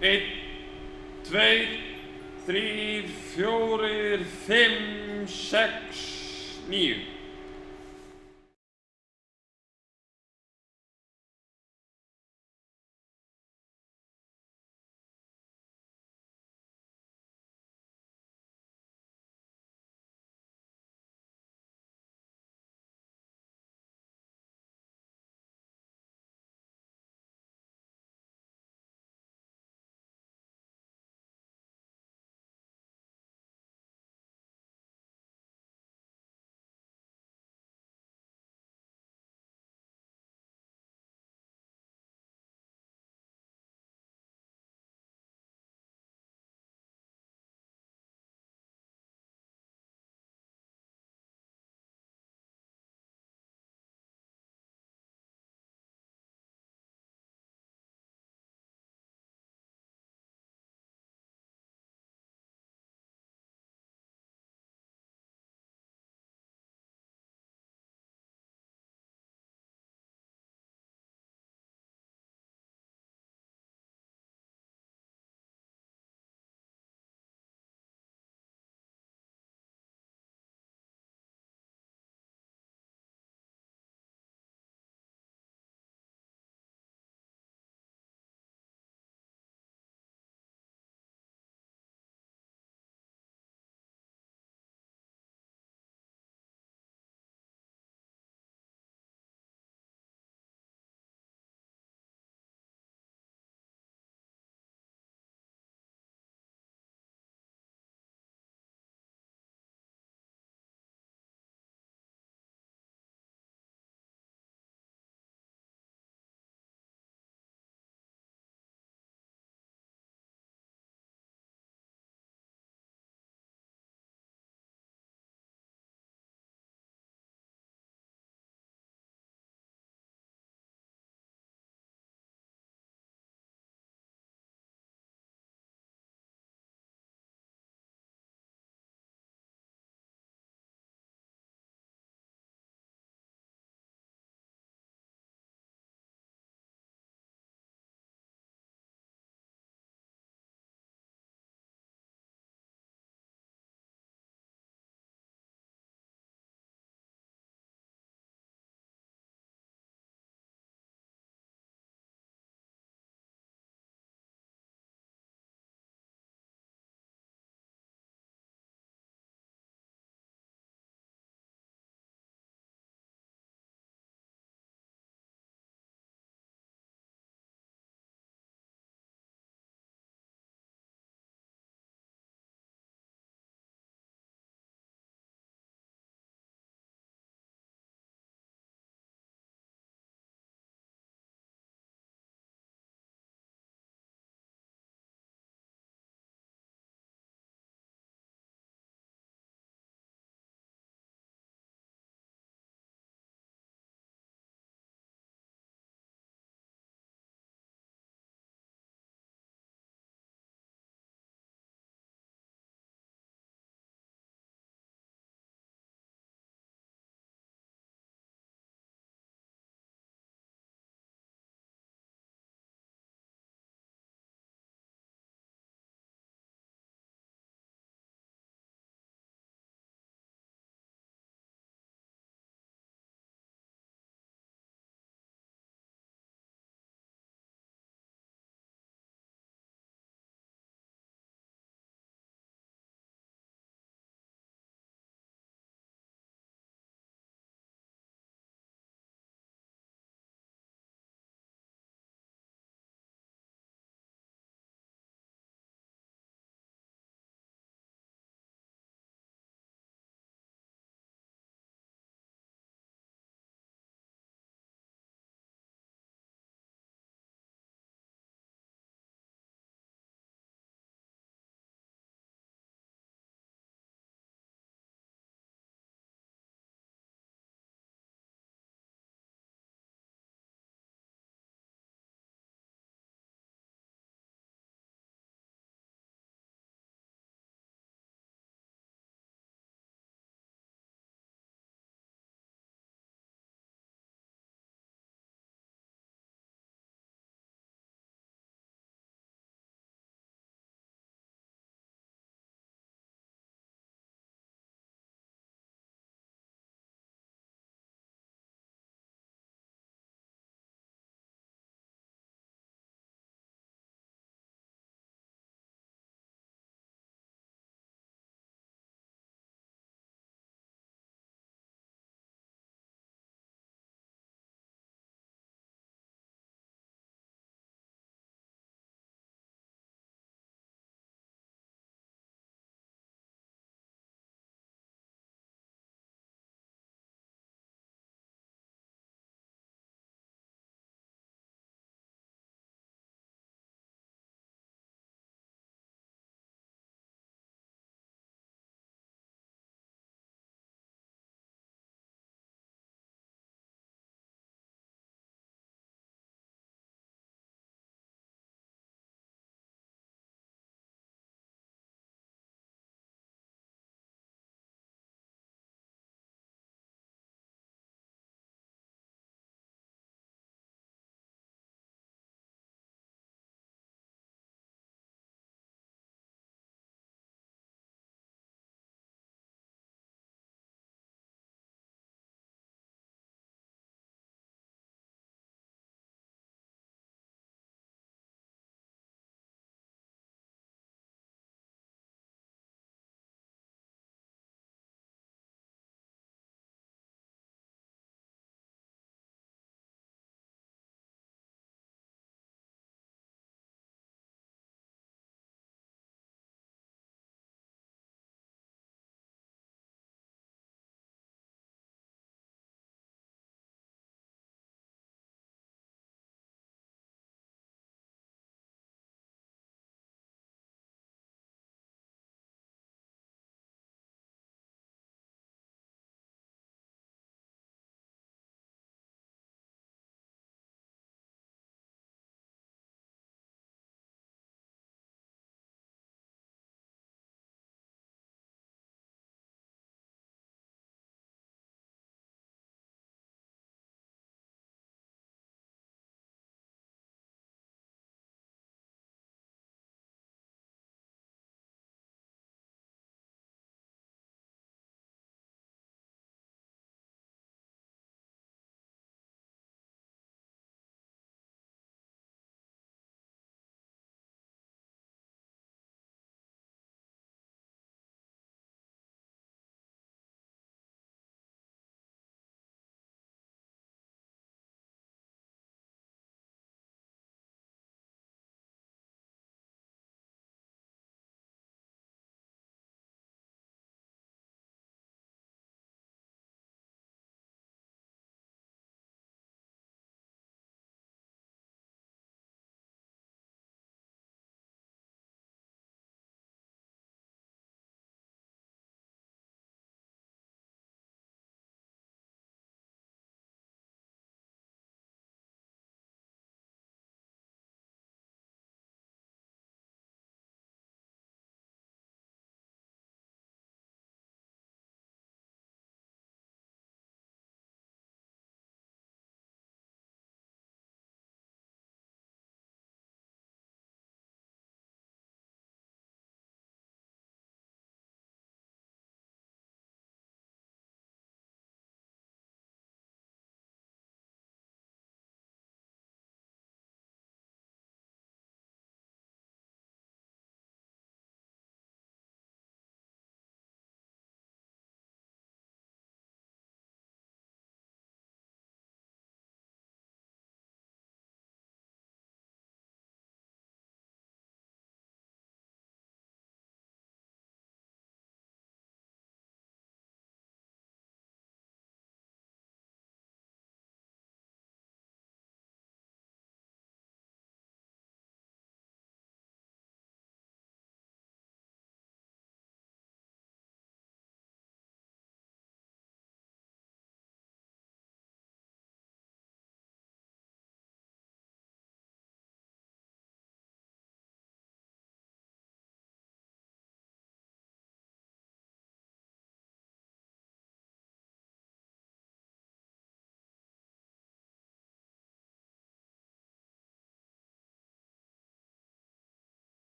1, 2, 3, 4, 5, 6, 9.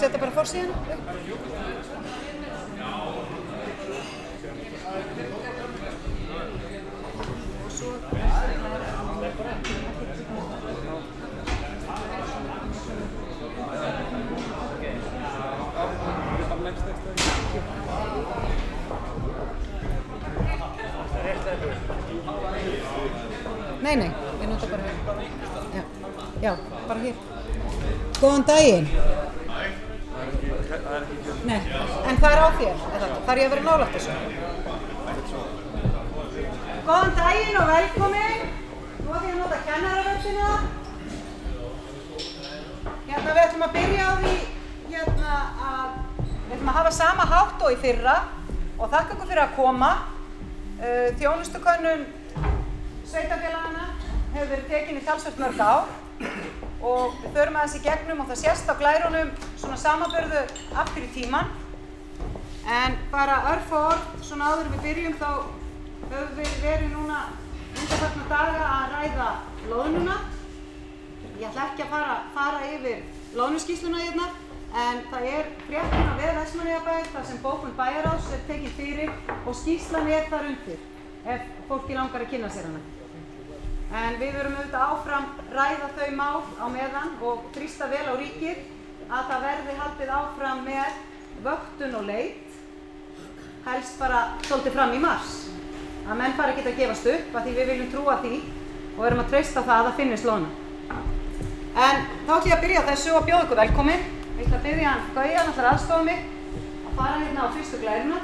setja bara forsíðuna. Og svo Nei, við nota bara hér. Já, bara hér. Góðan daginn. Nei, en það er á þér, þarf ég að vera nálægt þessu. Góðan daginn og velkomin. Nú ætlum ég að nota kennaravefsina. Við ætlum að byrja á því að við ætlum að hafa sama hátt og í fyrra og þakka ykkur fyrir að koma. Þjónustukönnun sveitarfélaganna hefur verið tekin í talsvert mörg ár og við förum aðeins í gegnum og það sést á glærunum svona samanburður aftur í tímann. En bara örfá orð, svona áður við byrjum þá höfum við verið núna undanfarna daga að ræða loðnuna. Ég ætla ekki að fara yfir loðnuskýrsluna hérna, en það er fréttin á vef Vestmannaeyjabæjar þar sem bókun bæjarráðs er tekin fyrir og skýrslan er þar undir ef fólki langar að kynna sér hana. En við verum auðvitað áfram ræða þau mál á meðan og þrýsta vel á ríkið að það verði haldið áfram með vöktun og leit, helst bara svolítið fram í mars. Að menn fari ekki að gefast upp að því við viljum trúa því og verum að treysta það að það finnist loðna. En þá ætlum ég að byrja þessu og bjóða ykkur velkomin. Ég ætla að byrja hann Gauja, hann ætlar að aðstofa mig að fara hérna á fyrstu glæruna.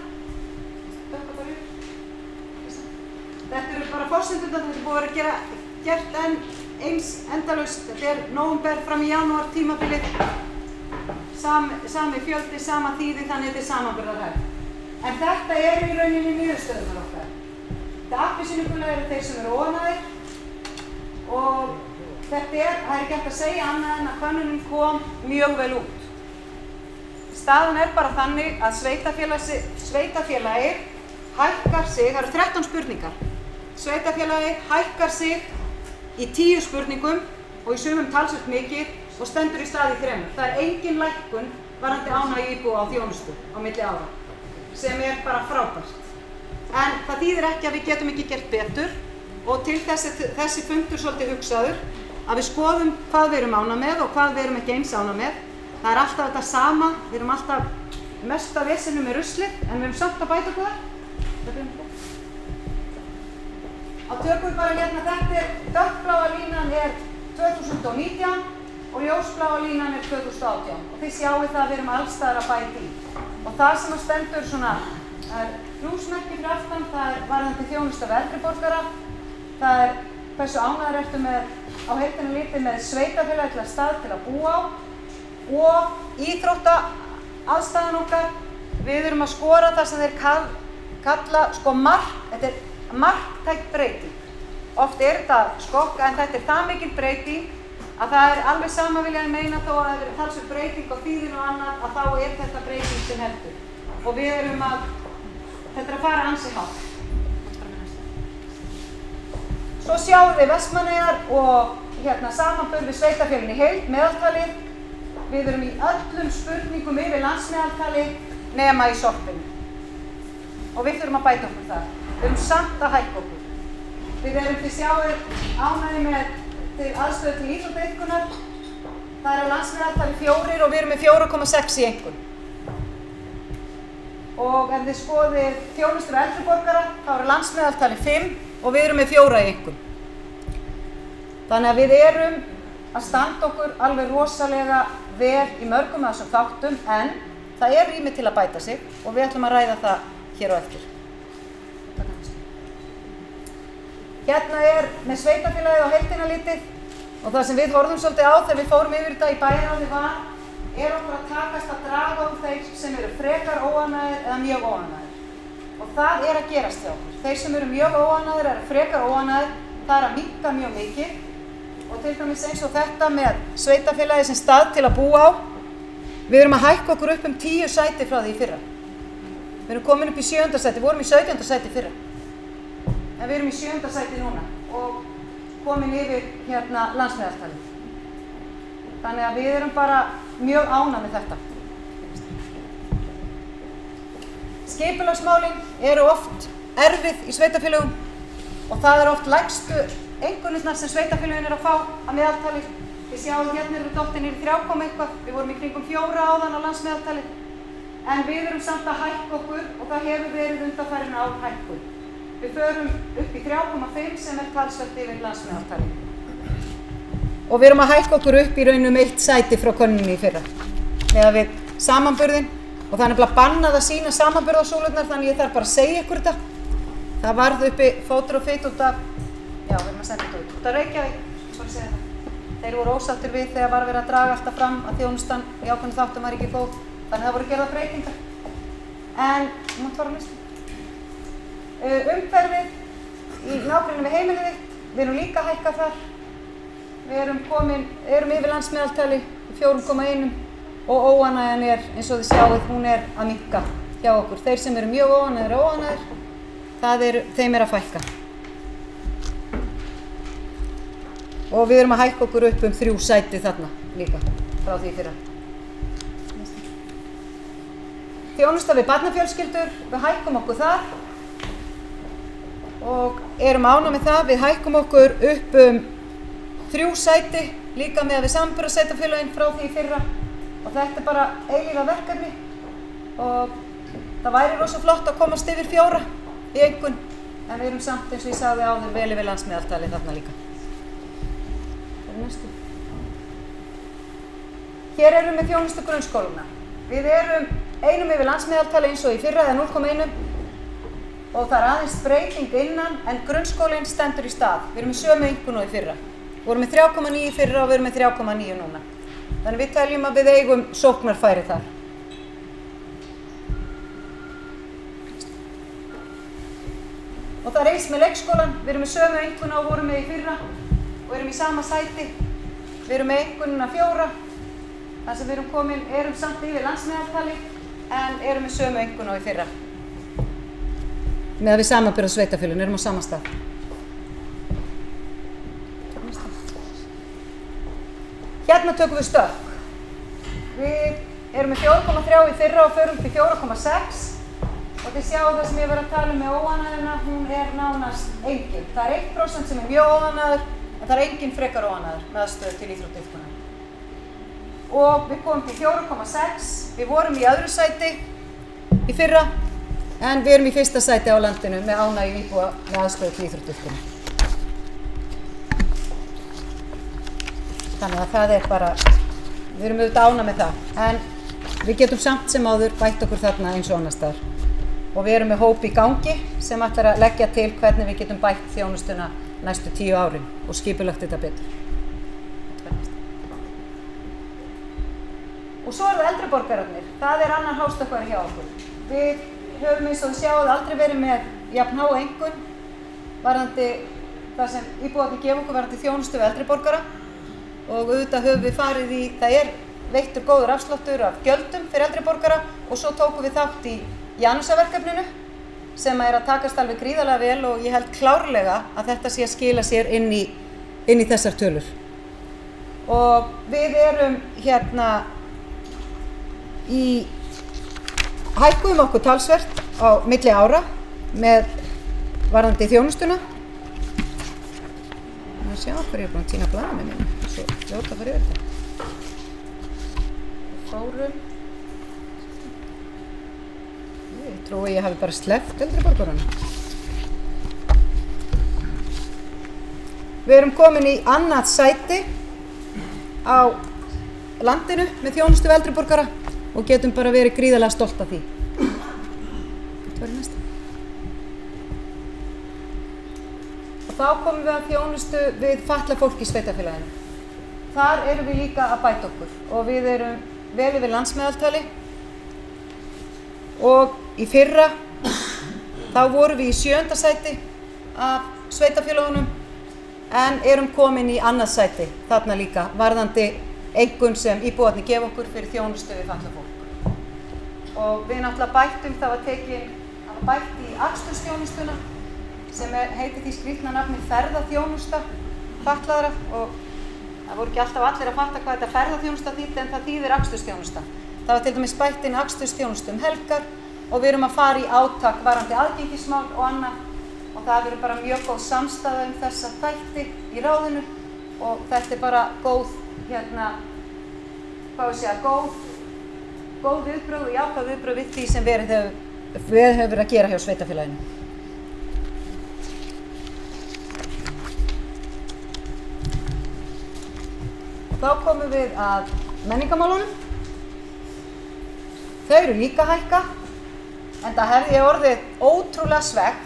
Þetta eru bara forsendurnar, þetta er búið að vera gert eins endalaust. Þetta er nóvember fram í janúar tímabilið, sami fjöldi, sama þýði, þannig þetta er samanburðarhæft. En þetta eru í rauninni niðurstöðurnar okkar. Þetta appelsínugula eru þeir sem eru óánægðir og það er ekki hægt að segja annað en að könnunin kom mjög vel út. Staðan er bara þannig að sveitarfélagið hækkar sig, það eru 13 spurningar. Sveitarfélagið hækkar sig í 10 spurningum og í sumum talsvert mikið og stendur í stað í 3. Það er engin lækkun varðandi ánægju íbúa á þjónustu á milli ára, sem er bara frábært. En það þýðir ekki að við getum ekki gert betur og til þessi fundur svolítið hugsaður að við skoðum hvað við erum ánægð með og hvað við erum ekki eins ánægð með. Það er alltaf þetta sama, við erum alltaf mest af vesenu með ruslið en við erum samt að bæta okkur það. Á tökum bara hérna, þetta er dökkbláa línan er 2019 og ljósbláa línan er 2018 og þið sjáu það að við erum alls staðar að bæta í. Og það sem stendur svona, það er plúsmerki fyrir aftan, það er varðandi þjónusta við eldri borgara, það er hversu ánægðir ertu með, á heildina litið með sveitarfélagi til að stað til að búa á og íþróttaaðstæðan okkar. Við erum að skora það sem þeir kalla þetta er marktæk breyting. Oft er þetta skokka en þetta er það mikil breyting að það er alveg sama vilja að meina þó að það er talsverð breyting á þýðinu og annað að þá er þetta breyting sem heldur. Og við erum þetta er að fara ansi hátt. Svo sjáum við Vestmannaeyjar og samanburð við sveitarfélögin í heild, meðaltalið. Við erum í öllum spurningum yfir landsmeðaltalið nema í sorpinu. Og við þurfum að bæta okkur þar. Við erum samt að hækka okkur. Við erum til sjáir ánægðir með til aðstöðu til íþróttaiðkunar. Það er að landsmeðaltali 4 og við erum með 4,6 í einkunn. Og ef þið skoðið þjónustu við eldri borgara, þá er landsmeðaltali 5 og við erum með 4 í einkunn. Þannig að við erum að standa okkur alveg rosalega vel í mörgum af þessum þáttum, en það er rými til að bæta sig og við ætlum að ræða það hér á eftir. Hérna er með sveitarfélagið á heildina litið og það sem við horfðum svolítið á þegar við fórum yfir þetta í bæjarráði er okkur að takast að draga úr þeir sem eru frekar óánægðir eða mjög óánægðir. Og það er að gerast hjá okkur. Þeir sem eru mjög óánægðir eru frekar óánægðir, það er að minnka mjög mikið. Og til dæmis eins og þetta með sveitarfélagið sem stað til að búa á. Við erum að hækka okkur upp 10 sæti frá því í fyrra. Við erum komin upp í 7. sæti, vorum í 17. sæti fyrra. En við erum í 7. sæti núna og komin yfir landsmeðaltalið. Þannig að við erum bara mjög ánægð með þetta. Skipulagsmálin eru oft erfið í sveitarfélögum og það eru oft lægstu einkunnirnar sem sveitarfélögin eru að fá að meðaltali. Þið sjáum hérna eru dottin í 3 eitthvað, við vorum í kringum 4 áðan á landsmeðaltali, en við erum samt að hækka okkur og það hefur verið undanfarin ár hækkun. Við förum upp í 3,5 sem er talsvert yfir landsmeðaltali. Og við erum að hækka okkur upp í raun 1 sæti frá könnuninni í fyrra, meðan við samanburðinn, og það er nefnilega bannað að sýna samanburðarsúlurnar, þannig ég þarf bara að segja ykkur þetta. Það varð uppi fótur og fit út af, já, við erum að senda þetta út af Reykjavík, bara að segja það. Þeir voru ósáttir við þegar var verið að draga alltaf fram að þjónustan í ákveðnum þáttum var ekki góð, þannig það voru gerðar breytingar. En, mátt fara að hlusta. Umhverfið í nágrenni við heimilið þitt, við erum líka að hækka þar. Við erum yfir landsmeðaltali í 4,1 og óánægjan er, eins og þið sjáuð, hún er að minnka hjá okkur. Þeir sem eru mjög óánægðir, þeim er að fækka. Og við erum að hækka okkur upp 3 sæti þarna líka, frá því fyrra. Þjónusta við barnafjölskyldur, við hækkum okkur þar og erum ánægð með það. Við hækkum okkur upp 3 sæti líka með við samanburðarsveitarfélögin frá því fyrra og þetta er bara eilífa verkefni og það væri rosa flott að komast yfir 4 í einkunn, en við erum samt, eins og ég sagði áður, vel yfir landsmeðaltali þarna líka. Hér erum við þjónustu grunnskólana. Við erum einum yfir landsmeðaltali eins og í fyrra, eða 0,1 og það er aðeins breyting innan, en grunnskólinn stendur í stað. Við erum með sömu einkunn og í fyrra. Við vorum með 3,9 í fyrra og við erum með 3,9 núna. Þannig við teljum að við eigum sóknarfæri þar. Og það er eins með leikskólan. Við erum með sömu einkunna og vorum með í fyrra og erum í sama sæti. Við erum með einkunnina 4. Þar sem við erum samt yfir landsmeðaltali en erum með sömu einkunn og í fyrra. Með við samanburðarsveitarfélögin, erum á sama stað. Hérna tökum við stökk. Við erum með 4,3 í fyrra og förum til 4,6 og þið sjáu það sem ég verið að tala um með óánægjuna, hún er nánast engin. Það er 1% sem er mjög óánægður en það er engin frekar óánægður með aðstöðu til íþróttaiðkunar. Og við komum til 4,6, við vorum í öðru sæti í fyrra en við erum í fyrsta sæti á landinu með ánægju íbúa með aðstöðu til íþróttaiðkunar. Þannig að það er bara, við erum auðvitað ánægð með það, en við getum samt sem áður bætt okkur þarna eins og annars staðar. Og við erum með hóp í gangi sem ætlar að leggja til hvernig við getum bætt þjónustuna næstu 10 árin og skipulagt þetta betur. Og svo eru það eldri borgararnir. Það er annar hástökkvari hjá okkur. Við höfum eins og þið sjáuð aldrei verið með jafn háa einkunn varðandi það sem íbúarnir gefa okkur varðandi þjónustu við eldri borgara og auðvitað höfum við farið í, það er veittur góður afsláttur af gjöldum fyrir eldri borgara og svo tókum við þátt í Janusarverkefninu sem er að takast alveg gríðarlega vel og ég held klárlega að þetta sé að skila sér inn í þessar tölur. Og við erum hérna hækkuðum okkur talsvert á milli ára með varðandi þjónustuna. Ég að sjá okkur ég er búin að týna blaðinu mínu, svo ljóta fyrir yfir þetta. Fórum. Ég trúi ég hafi bara sleppt eldri borgarana. Við erum komin í annað sæti á landinu með þjónustu við eldri borgara og getum bara verið gríðarlega stolt af því. Þetta verður næsta. Og þá komum við að þjónustu við fatlað fólk í sveitarfélaginu. Þar erum við líka að bæta okkur og við erum vel yfir landsmeðaltali og í fyrra þá vorum við í 7. sæti af sveitarfélagunum en erum komin í annað sæti þarna líka varðandi einkunn sem íbúarnir gefa okkur fyrir þjónustu við fatlað fólk. Og við náttúrulega bættum, það var bætt í akstursþjónustuna sem heitir því skrýtna nafni ferðaþjónusta fatlaðra og það voru ekki alltaf allir að fatta hvað þetta ferðaþjónusta þýddi en það þýðir akstursþjónusta. Það var til dæmis bætt inn akstursþjónustu helgar og við erum að fara í átak varðandi aðgengismál og annað og það verður bara mjög góð samstaða þessa þætti í ráðinu og þetta bara góð, góð viðbrögð og jákvæð viðbrögð við því sem við höfum verið að gera hjá sveitarfélaginu. Þá komum við að menningarmálunum. Þau eru líka að hækka, en það hefði ég orðið ótrúlega svekkt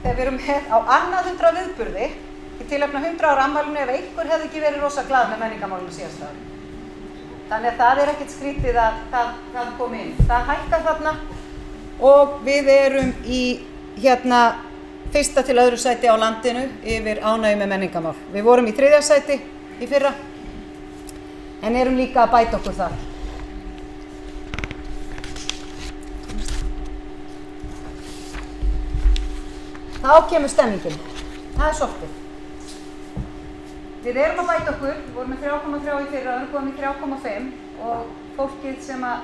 þegar við erum með á annað 100 viðburði í tilefni af 100 ára afmælinu ef einhver hefði ekki verið rosa glað með menningarmálunum síðasta ári. Þannig að það ekkert skrítið að það komi inn. Það hækkar þarna og við erum í 1. til 2. sæti á landinu yfir ánægju með menningarmál. Við vorum í 3. sæti í fyrra, en erum líka að bæta okkur þar. Þá kemur stemmingin. Það sortið. Við erum að bæta okkur, við vorum með 3,3 í fyrra, við erum komið með 3,5 og fólkið sem að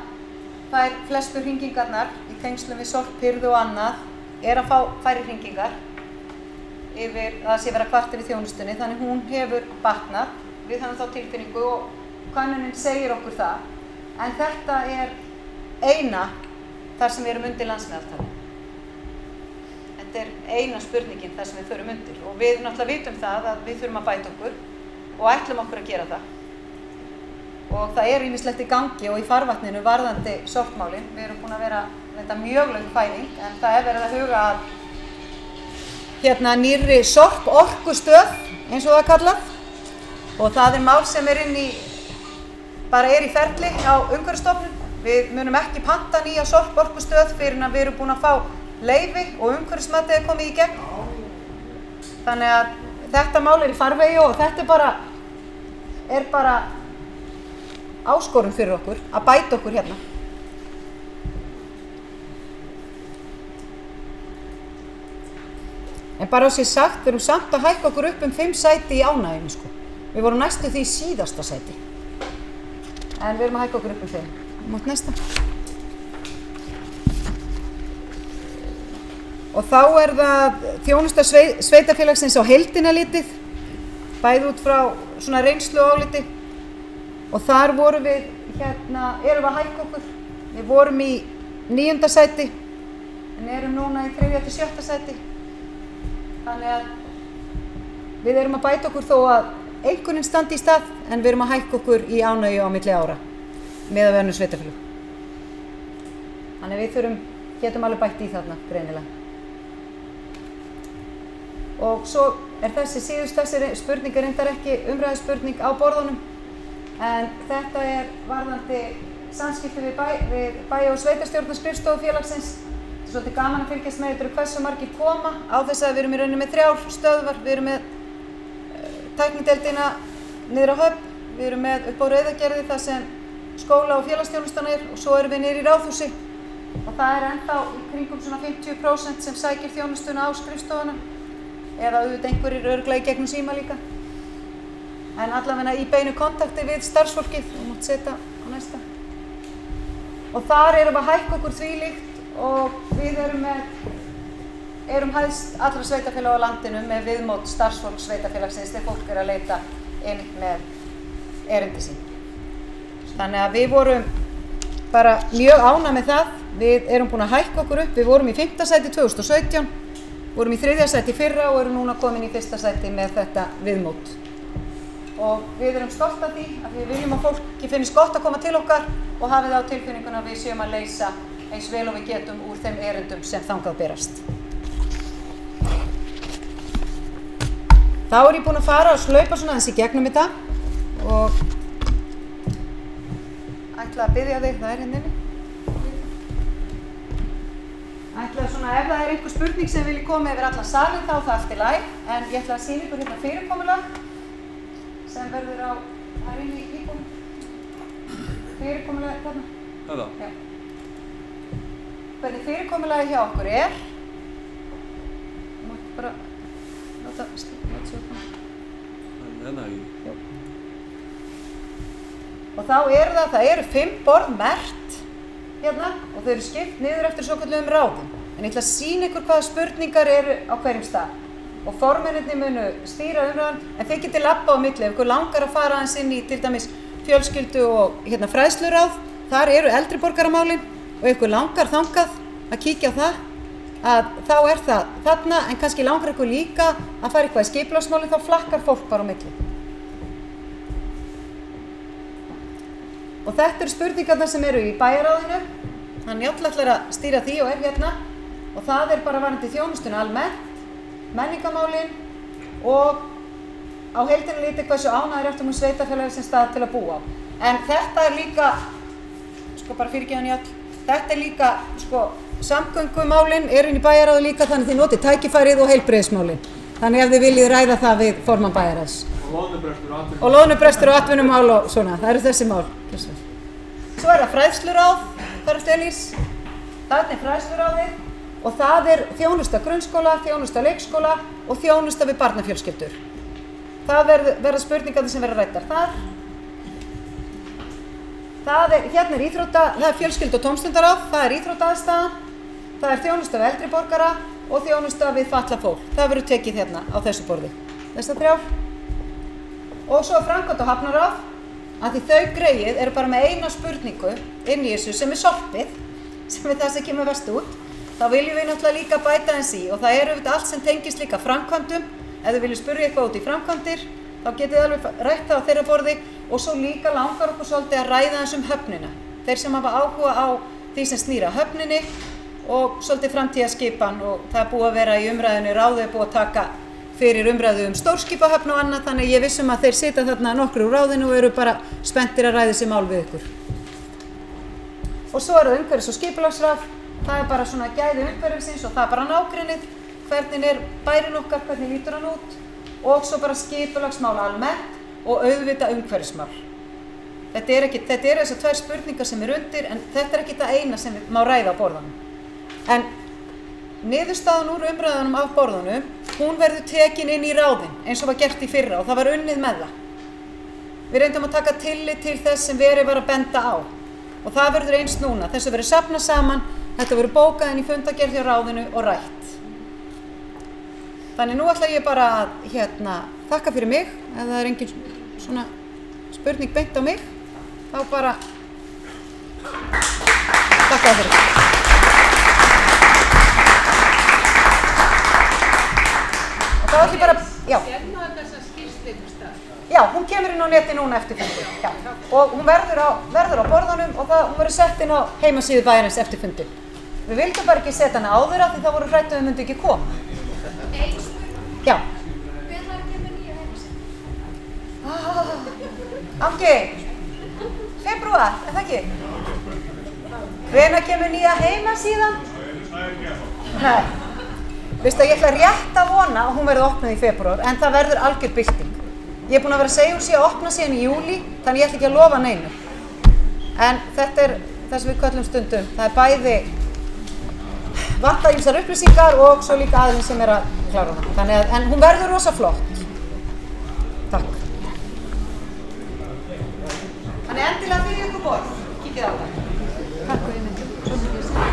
fær flestu hringingarnar í tengslum við sorphirðu og annað að fá færri hringingar yfir að það sé vera kvartir í þjónustunni, þannig hún hefur batnað. Við höfum þá tilfinningu og könnunin segir okkur það, en þetta eina þar sem við erum undir landsmeðaltali. Þetta eina spurningin þar sem við förum undir og við náttúrulega vitum það að við þurfum að bæta okkur og ætlum okkur að gera það. Og það ýmislegt í gangi og í farvatninu varðandi sorpmálin. Við erum búin að vera þetta mjög löng fæðing, en það verið að huga að nýrri sorporkustöð, eins og það kallað. Og það mál sem bara í ferli á Umhverfisstofnun. Við munum ekki panta nýja sorporkustöð fyrir en við erum búin að fá leyfi og umhverfismatið komið í gegn. Þannig að þetta mál í farvegi og þetta bara áskorun fyrir okkur að bæta okkur hérna. En bara að sé sagt, við erum samt að hækka okkur upp 5 sæti í ánægjunni, sko. Við vorum næstu því í síðasta sæti. En við erum að hækka okkur upp 5. Mátt næsta. Og þá það þjónusta sveitarfélagsins á heildina litið, bæði út frá svona reynslu áliti. Og þar vorum við, erum að hækka okkur. Við vorum í 9. sæti, en erum núna í 3. til 7. sæti. Þannig að við erum að bæta okkur þó að einhverjum standi í stað, en við erum að hækka okkur í ánægju á milli ára með að önnur sveitarfélög. Þannig að við getum alveg bætt í þarna, greinilega. Og svo þessi spurning reyndar ekki umræðuspurning á borðunum, en þetta varðandi samskipti við bæ- og sveitarstjórnarskrifstofu félagsins. Þetta svolítið gaman að fylgjast með hversu margir koma á þess að við erum í rauninni með 3 stöðvar. Við erum með tæknideildina niður á Höfn, við erum með upp á Rauðagerði þar sem skóla- og félagsþjónustan og svo erum við niður í Ráðhúsi og það ennþá í kringum svona 50% sem sækir þjónustuna á skrifstofuna eða auðvitað einhverjir örugglega í gegnum síma líka. En allavega í beinu kontakti við starfsfólkið og mátt setja á næsta. Og þar erum við að hækka okkur þvílíkt og við erum hæst allra sveitarfélaga á landinu með viðmót starfsfólks sveitarfélagsins þegar fólk að leita inn með erindi sín. Þannig að við vorum bara mjög ánægð með það. Við erum búin að hækka okkur upp. Við vorum í 5. sæti 2017, vorum í 3. sæti fyrra og erum núna komin í 1. sæti með þetta viðmót. Og við erum stolt af því að við viljum að fólki finnist gott að koma til okkar og hafi það á tilfinninguna að við séum að leysa eins vel og við getum úr þeim erindum sem þangað berast. Þá ég búin að fara og slaupa svona þessi gegnum þetta og ætla að biðja þig, það hérna inni. Ætla svona, ef það einhver spurning sem vilji koma yfir allan salinn þá það allt í lagi, en ég ætla að sýna ykkur hérna fyrirkomulag sem verður á, það inni í íbúðum. Fyrirkomulag þarna. Þetta? Já. Hvernig fyrirkomulagi hjá okkur Þú mátt bara láta sjá. Hérna í? Jú. Og þá það eru 5 borð merkt hérna og þau eru skipt niður eftir svokölluðum ráðum. En ég ætla að sýna ykkur hvaða spurningar eru á hverjum stað. Og formennirnir munu stýra umræðan, en þið getið labba á milli. Ef ykkur langar að fara aðeins inn í til dæmis fjölskyldu og fræðsluráð, þar eru eldri borgaramálin og ef ykkur langar þangað að kíkja á það, að þá er það þarna, en kannski langar ykkur líka að fara eitthvað í skipulagsmálin, þá flakkar fólk bara á milli. Og þetta eru spurningarnar sem eru í bæjarráðinu, hann Njáll ætlar að stýra því og er hérna, og það er bara varðandi þjónustuna almennt, menningarmálin og á heildina litið hversu ánægðir ertu með sveitarfélagið sem stað til að búa á. En þetta er líka, bara fyrirgeðu Njáll, þetta er líka, samgöngumálin eru inn í bæjarráði líka, þannig þið notið tækifærið og heilbrigðismálin. Þannig ef þið viljið ræða það við formann bæjarráðs. Og loðnubrestur og atvinnumál og svona, það eru þessi mál. Svo er það fræðsluráð, það eru Elís, þarna er fræðsluráðið. Og það er þjónusta grunnskóla, þjónusta leikskóla og þjónusta við barnafjölskyldur. Það verða spurningarnir sem verða ræddar þar. Hérna er það er fjölskyldu- og tómstundaráð, það er íþróttaaðstaðan, það er þjónusta við eldri borgara og þjónusta við fatlað fólk. Það verður tekið hérna á þessu borði. Þessar þrjár. Og svo er framkvæmda- og hafnaráð, að því þau greyið eru bara með eina spurningu inn í þessu sem er sorpið, sem er það sem kemur verst út. Þá viljum við náttúrulega líka bæta eins í og það eru allt sem tengist líka framkvæmdum. Ef þið viljið spyrja eitthvað út í framkvæmdir, þá getið þið alveg rætt það á þeirra borði og svo líka langar okkur svolítið að ræða eins höfnina. Þeir sem hafa áhuga á því sem snýr að höfninni og svolítið framtíðarskipan og það er búið að vera í umræðinu, ráðið er búið að taka fyrir umræðu stórskipahöfn og annað, þannig ég vissum að þeir sitja þarna nokkru úr ráðinu og eru bara spenntir að ræða þessi mál við ykkur. Og svo er það umhverfis- og skipulagsráð. Það er bara svona gæði umhverfisins og það er bara nágrennið, hvernig er bærinn okkar, hvernig lítur hann út og svo bara skipulagsmál almennt og auðvitað umhverfismál. Þetta eru þessar tvær spurningar sem er undir en þetta er ekki það eina sem má ræða á borðanum. En niðurstaðan úr umræðunum af borðanum, hún verður tekin inn í ráðin eins og var gert í fyrra og það var unnið með það. Við reyndum að taka tillit til þess sem verið var að benda á og það verður eins núna. Þessu verður safnað saman. Þetta verður bókað inn í fundargerð hjá ráðinu og rætt. Þannig nú ætla ég bara að þakka fyrir mig. Ef það er engin svona spurning beint á mig, þá bara þakka fyrir. Og þá ætla ég bara, já. Já, hún kemur inn á neti núna eftir fundi. Já. Og hún verður á borðanum og hún verður sett inn á heimasíðu bæjarins eftir fundi. Við vildum bara ekki setja hana áður af því það voru hrætt að við myndum ekki koma. Já. Hvenær kemur nýja heimasíða? Angi, febrúar, er það ekki? Hvenær kemur nýja heimasíðan? Nei. Veistu að ég ætla rétt að vona að hún verði opnuð í febrúar, en það verður algjör bylting. Ég er búin að vera að segja hún sé að opna síðan í júlí, þannig ég ætla ekki að lofa neinu. En þetta er það sem við köllum stundum. Það er bæði vantar ýmsar upplýsingar og svo líka aðeins sem er að klára hana. Þannig að, en hún verður rosa flott. Takk. Þannig endilega fyrir ykkur borð. Kíkið á það. Takk og ég myndi.